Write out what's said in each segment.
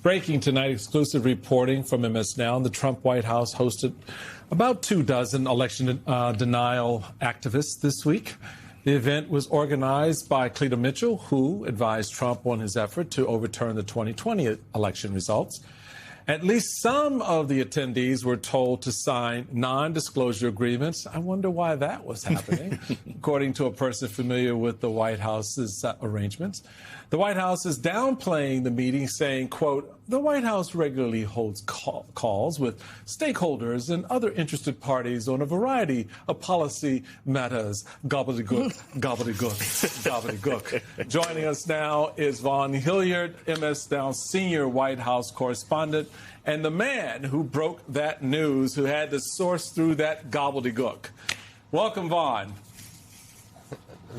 Breaking tonight, exclusive reporting from MS Now. The Trump White House hosted about 24 election denial activists this week. The event was organized by Cleta Mitchell, who advised Trump on his effort to overturn the 2020 election results. At least some of the attendees were told to sign non-disclosure agreements. I wonder why that was happening, according to a person familiar with the White House's arrangements. The White House is downplaying the meeting, saying, quote, the White House regularly holds calls with stakeholders and other interested parties on a variety of policy matters. Gobbledygook, gobbledygook, gobbledygook. Joining us now is Vaughn Hilliard, MS Now senior White House correspondent, and the man who broke that news, who had to source through that gobbledygook. Welcome, Vaughn.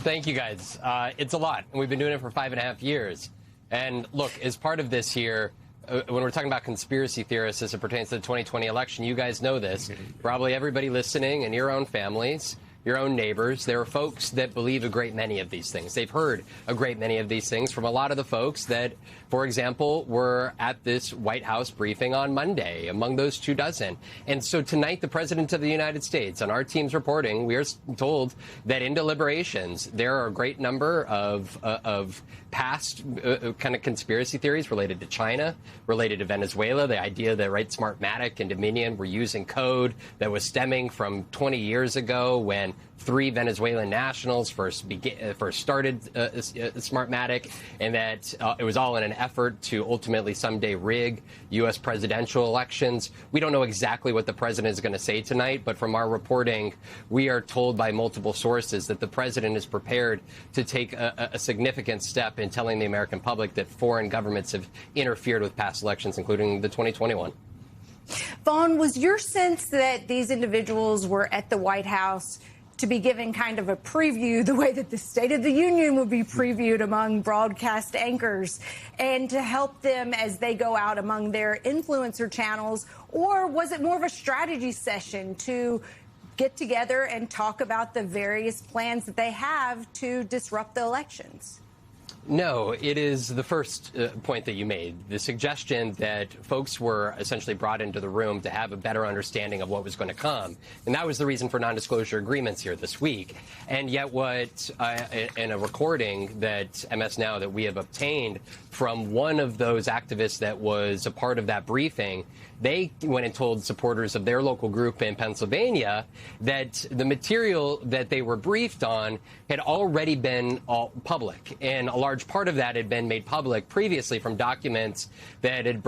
Thank you, guys. It's a lot, and we've been doing it for 5.5 years. And look, as part of this here, when we're talking about conspiracy theorists as it pertains to the 2020 election, you guys know this. Probably everybody listening and your own families, your own neighbors, there are folks that believe a great many of these things. They've heard a great many of these things from a lot of the folks that, for example, were at this White House briefing on Monday, among those 24. And so tonight, the President of the United States, on our team's reporting, we are told that in deliberations, there are a great number of past kind of conspiracy theories related to China, related to Venezuela, the idea that Smartmatic and Dominion were using code that was stemming from 20 years ago when 3 Venezuelan nationals first started Smartmatic, and that it was all in an effort to ultimately someday rig U.S. presidential elections. We don't know exactly what the president is going to say tonight, but from our reporting, we are told by multiple sources that the president is prepared to take a significant step in telling the American public that foreign governments have interfered with past elections, including the 2021. Vaughn, was your sense that these individuals were at the White House to be given kind of a preview, the way that the State of the Union would be previewed among broadcast anchors, and to help them as they go out among their influencer channels? Or was it more of a strategy session to get together and talk about the various plans that they have to disrupt the elections? No, it is the first point that you made, the suggestion that folks were essentially brought into the room to have a better understanding of what was going to come. And that was the reason for non-disclosure agreements here this week. And yet what, in a recording that MS Now that we have obtained from one of those activists that was a part of that briefing, they went and told supporters of their local group in Pennsylvania that the material that they were briefed on had already been all public. And a large part of that had been made public previously from documents that had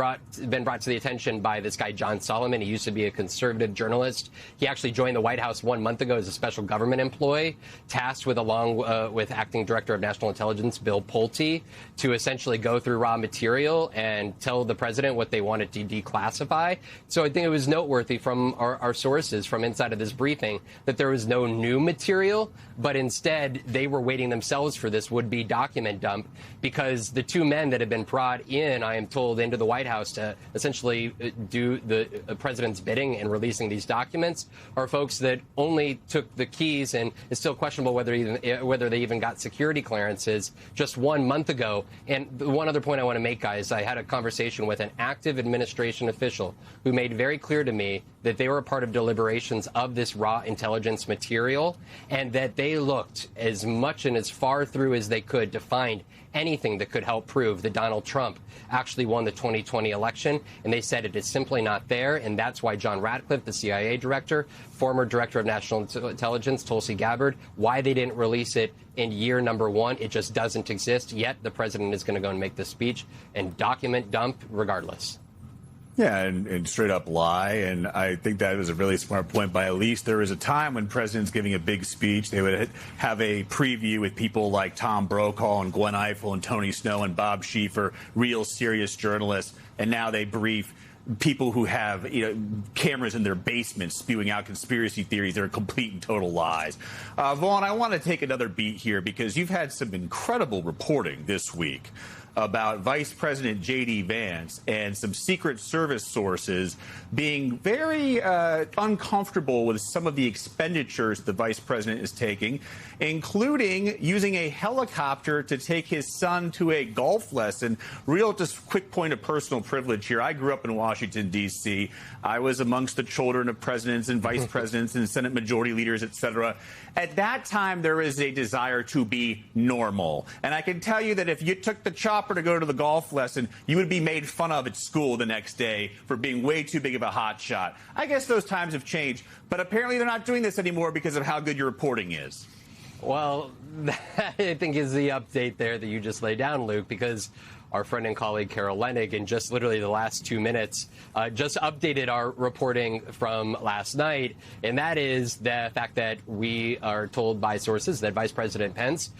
been brought to the attention by this guy, John Solomon. He used to be a conservative journalist. He actually joined the White House 1 month ago as a special government employee, tasked with, along with Acting Director of National Intelligence, Bill Pulte, to essentially go through raw material and tell the president what they wanted to declassify. So I think it was noteworthy from our sources from inside of this briefing that there was no new material, but instead they were waiting themselves for this would-be document dump, because the 2 men that have been brought in, I am told, into the White House to essentially do the president's bidding and releasing these documents are folks that only took the keys, and it's still questionable whether they even got security clearances just 1 month ago. And the one other point I want to make, guys, I had a conversation with an active administration official who made very clear to me that they were a part of deliberations of this raw intelligence material, and that they looked as much and as far through as they could to find anything that could help prove that Donald Trump actually won the 2020 election. And they said it is simply not there. And that's why John Ratcliffe, the CIA director, former director of national intelligence, Tulsi Gabbard, why they didn't release it in year number 1. It just doesn't exist. Yet the president is going to go and make this speech and document dump regardless. Yeah, and straight up lie. And I think that was a really smart point by Elise. There was a time when presidents giving a big speech, they would have a preview with people like Tom Brokaw and Gwen Ifill and Tony Snow and Bob Schieffer, real serious journalists. And now they brief people who have cameras in their basements spewing out conspiracy theories that are complete and total lies. Vaughn, I want to take another beat here because you've had some incredible reporting this week about Vice President J.D. Vance and some Secret Service sources being very uncomfortable with some of the expenditures the vice president is taking, including using a helicopter to take his son to a golf lesson. Real, just quick point of personal privilege here. I grew up in Washington, D.C. I was amongst the children of presidents and vice presidents and Senate majority leaders, et cetera. At that time, there was a desire to be normal. And I can tell you that if you took the chopper to go to the golf lesson, you would be made fun of at school the next day for being way too big of a hotshot. I guess those times have changed, but apparently they're not doing this anymore because of how good your reporting is. Well, that, I think, is the update there that you just laid down, Luke, because our friend and colleague Carol Leonnig, in just literally the last 2 minutes, just updated our reporting from last night, and that is the fact that we are told by sources that Vice President Vance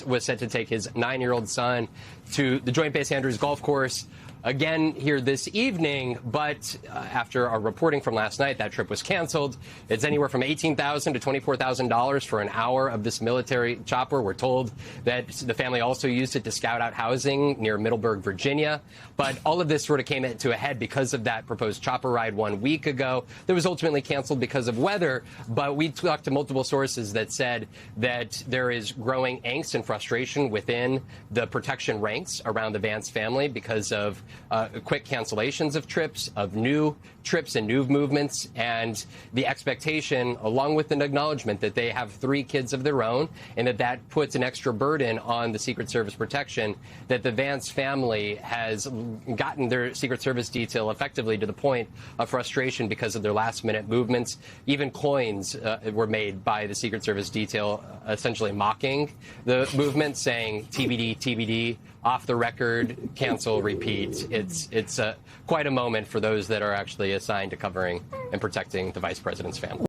was set to take his 9-year-old son to the Joint Base Andrews golf course again here this evening, but after our reporting from last night, that trip was canceled. It's anywhere from $18,000 to $24,000 for an hour of this military chopper. We're told that the family also used it to scout out housing near Middleburg, Virginia. But all of this sort of came to a head because of that proposed chopper ride 1 week ago that was ultimately canceled because of weather. But we talked to multiple sources that said that there is growing angst and frustration within the protection ranks around the Vance family because of quick cancellations of trips, of new trips and new movements, and the expectation, along with an acknowledgement that they have 3 kids of their own, and that puts an extra burden on the Secret Service protection, that the Vance family has gotten their Secret Service detail effectively to the point of frustration because of their last-minute movements. Even coins were made by the Secret Service detail, essentially mocking the movement, saying TBD, TBD, off the record, cancel, repeat. It's quite a moment for those that are actually assigned to covering and protecting the vice president's family.